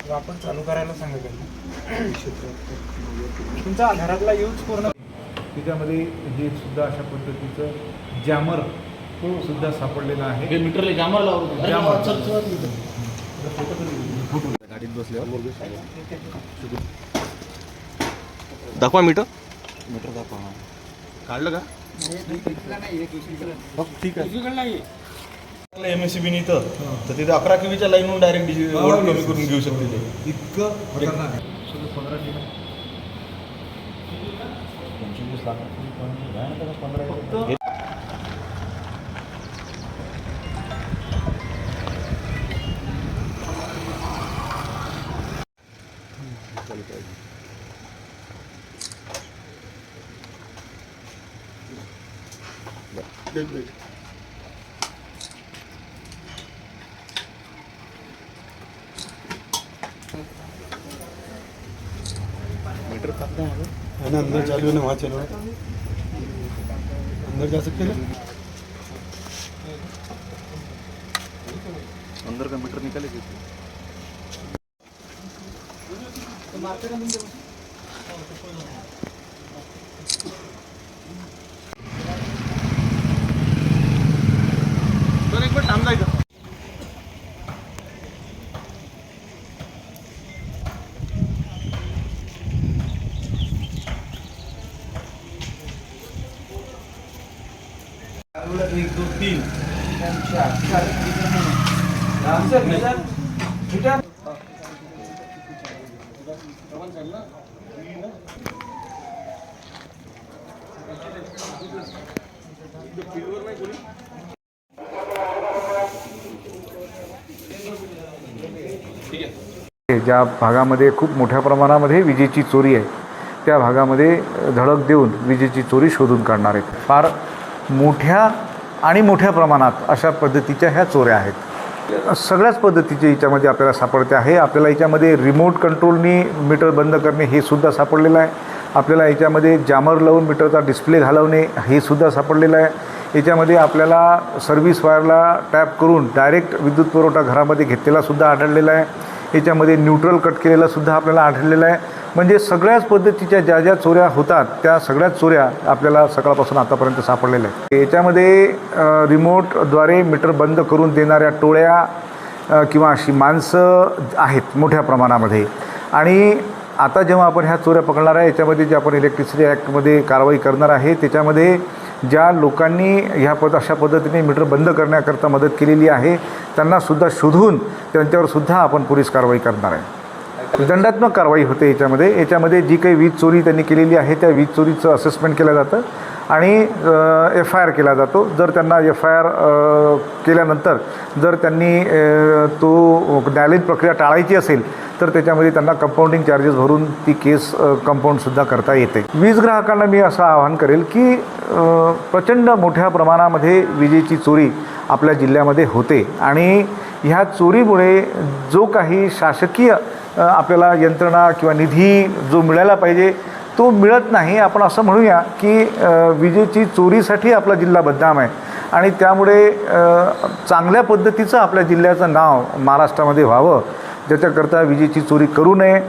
वापर चालू करायला सांगितलं तुमचा घरातला यूज पूर्ण त्याच्यामध्ये हे सुद्धा अशा पद्धतीचं जॅमर सुद्धा सापडलेलं आहे. हे मीटरला जामर लावतो. गाडीत बसल्यावर दाखवा मीटर दाखवा. काढलं का? ठीक आहे. MSCB इथं तर तिथे 11 kVच्या लाईनवरून डायरेक्ट वोल्ट कमी करून घेऊ शकते ते. इतकं खतरनाक आहे. 15 किलो 25 लाख फक्त मीटर काटना है ना, अंदर चालू है ना, वहाँ चलो अंदर जा सकते हैं. अंदर का मीटर निकालेगी. तर एक मिनिट थांबला इथं. एक दो तीन चार ज्या भागामध्ये खूप मोठ्या प्रमाणामध्ये विजेची चोरी आहे त्या भागामध्ये धडक देऊन विजेची चोरी शोधून काढणार आहेत. फार मोठ्या आणि मोठ्या प्रमाणात अशा पद्धतीच्या ह्या चोऱ्या आहेत. सगळ्याच पद्धतीचे याच्यामध्ये आपल्याला सापडते आहे. आपल्याला याच्यामध्ये रिमोट कंट्रोलनी मीटर बंद करणे हे सुद्धा सापडलेलं आहे. आपल्याला याच्यामध्ये जॅमर लावून मीटरचा डिस्प्ले घालवणे हे सुद्धा सापडलेलं आहे. याच्यामध्ये आपल्याला सर्व्हिस वायरला टॅप करून डायरेक्ट विद्युत पुरवठा घरामध्ये घेतलेला सुद्धा आढळलेला आहे. याच्यामध्ये न्यूट्रल कट केलेला सुद्धा आपल्याला आढळलेला आहे. म्हणजे सगळ्याच पद्धतीच्या ज्या ज्या चोऱ्या होतात त्या सगळ्याच चोऱ्या आपल्याला सकाळपासून आतापर्यंत सापडलेल्या आहेत. याच्यामध्ये रिमोटद्वारे मीटर बंद करून देणाऱ्या टोळ्या किंवा अशी माणसं आहेत मोठ्या प्रमाणामध्ये. आणि आता जेव्हा आपण ह्या चोऱ्या पकडणार आहे याच्यामध्ये जे आपण इलेक्ट्रिसिटी ॲक्टमध्ये कारवाई करणार आहे त्याच्यामध्ये ज्या लोकांनी अशा पद्धतीने मीटर बंद करण्याकरता मदत केलेली आहे त्यांनासुद्धा शोधून त्यांच्यावरसुद्धा आपण पोलीस कारवाई करणार आहे. दंडात्मक कारवाई होते याच्यामध्ये जी काही वीज चोरी त्यांनी केलेली आहे त्या वीज चोरीचं असेसमेंट केलं जातं आणि FIR केला जातो. जर त्यांना FIR केल्यानंतर जर त्यांनी तो न्यायालयीन प्रक्रिया टाळायची असेल तर त्याच्यामध्ये त्यांना कंपाऊंडिंग चार्जेस भरून ती केस कंपाऊंडसुद्धा करता येते. वीज ग्राहकांना मी असं आवाहन करेल की प्रचंड मोठ्या प्रमाणामध्ये विजेची चोरी आपल्या जिल्ह्यामध्ये होते आणि ह्या चोरीमुळे जो काही शासकीय आपल्याला यंत्रणा किंवा निधी जो मिळायला पाहिजे तो मिळत नाही. आपण असं म्हणूया की विजेची चोरीसाठी आपला जिल्हा बदनाम आहे आणि त्यामुळे चांगल्या पद्धतीचं आपल्या जिल्ह्याचं नाव महाराष्ट्रामध्ये व्हावं ज्याच्याकरता विजेची चोरी करू नये.